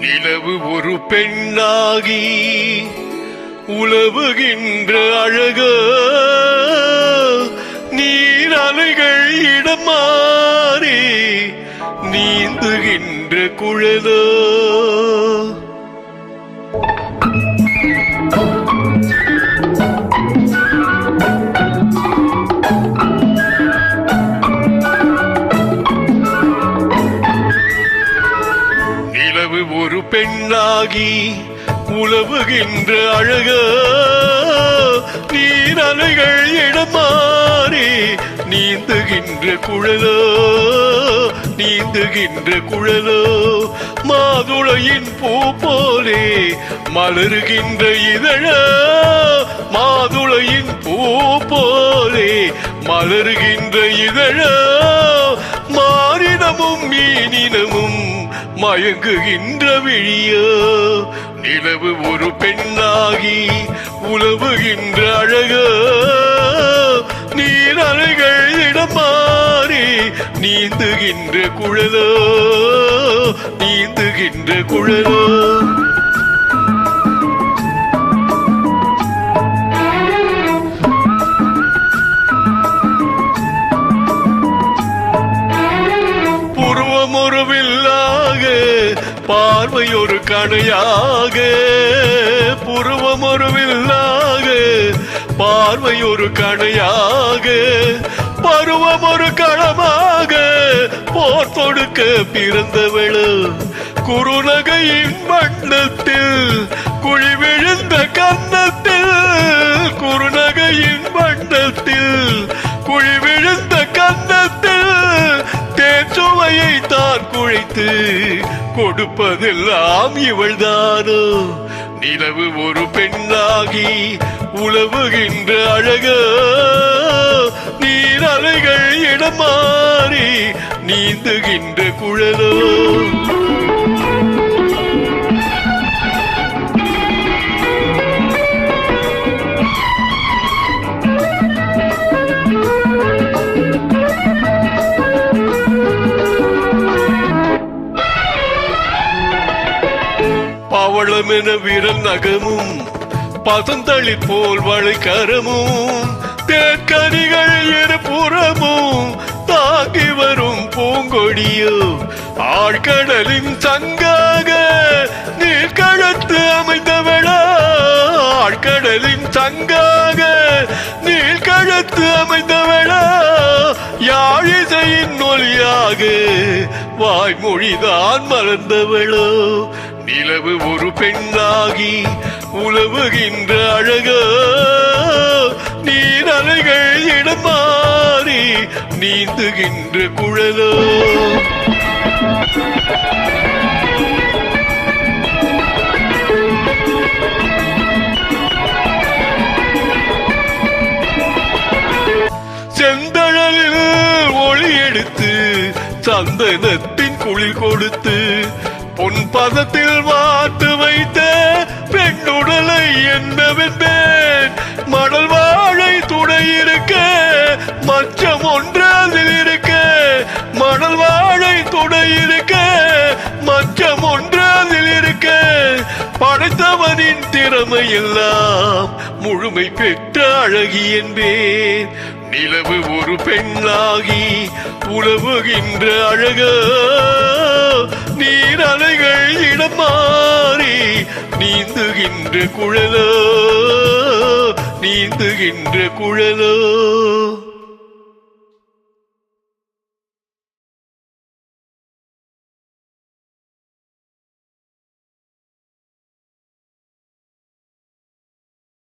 நிலவு ஒரு பெண்ணாகி உலவுகின்ற அழக நீர் அலைகள் இடம் மாறி நீந்துகின்ற குழலோ. நிலவு ஒரு பெண்ணாகி உலவுகின்ற அழக நீர் அலைகள் இடம் மாறி நீந்துகின்ற குழலோ நீந்துகின்ற குழலோ. மாதுளையின் பூ போலே மலருகின்ற இதழ மாதுளையின் பூ போலே மலருகின்ற இதழ மாறினமும் மீனினமும் மயங்குகின்ற விழியோ. நிலவு ஒரு பெண்ணாகி உலவுகின்ற அழக நீர் அலைகள் இடம் மாறி நீந்துகின்ற குழலோ நீந்துகின்ற குழலோ. புருவம் ஒரு வில்லாக பார்வை ஒரு கணையாக புருவம் ஒரு வில்லாக பார்வை ஒரு கணையாக பருவம் ஒரு களமாக போர் தொடுக்க பிறந்தவளோ. குறுநகையின் வண்ணத்தில் குழி விழுந்த கன்னத்தில் குறுநகையின் வண்ணத்தில் குழி விழுந்த கன்னத்தில் தேச்சுவையை தான் குழைத்து கொடுப்பதெல்லாம் இவள்தானோ. நிலவு ஒரு பெண்ணாகி உலவுகின்ற அழக நீர் அலைகள் இடம் மாறி நீந்துகின்ற குழலோ. பவளமென விரல் நகமும் பதந்தளி போல் வளைக்கரமும் தேக்கனிகள் இருபுறமும் தாங்கி வரும் பூங்கொடியோ. ஆழ்கடலின் சங்காக நீழ்கழத்து அமைந்தவளா ஆழ்கடலின் சங்காக நீழ்கழத்து அமைந்தவளா. யாழிசையின் ஒலியாக வாய்மொழிதான் மறந்தவளோ. நிலவு ஒரு பெண்ணாகி உலவுகின்ற அழக நீர் அலைகள் இடம் மாறி நீந்துகின்ற குழலோ. செந்தழலில் ஒளி எடுத்து சந்தனத்தின் குளிர் கொடுத்து பொன் பதத்தில் வாட்டு வைத்த பெண்ணுடலை என்னவென்பேன். மணல் வாழை துணை இருக்க மச்சம் ஒன்று அதில் இருக்க மணல் வாழை துணை இருக்க மச்சம் ஒன்று அதில் இருக்க படைத்தவனின் திறமை எல்லாம் முழுமை பெற்ற அழகி என்பேன். நிலவு ஒரு பெண்ணாகி உலவுகின்ற அழக நீர் அலைகள் இடம் மாறி நீந்துகின்ற குழலோ நீந்துகின்ற குழலோ.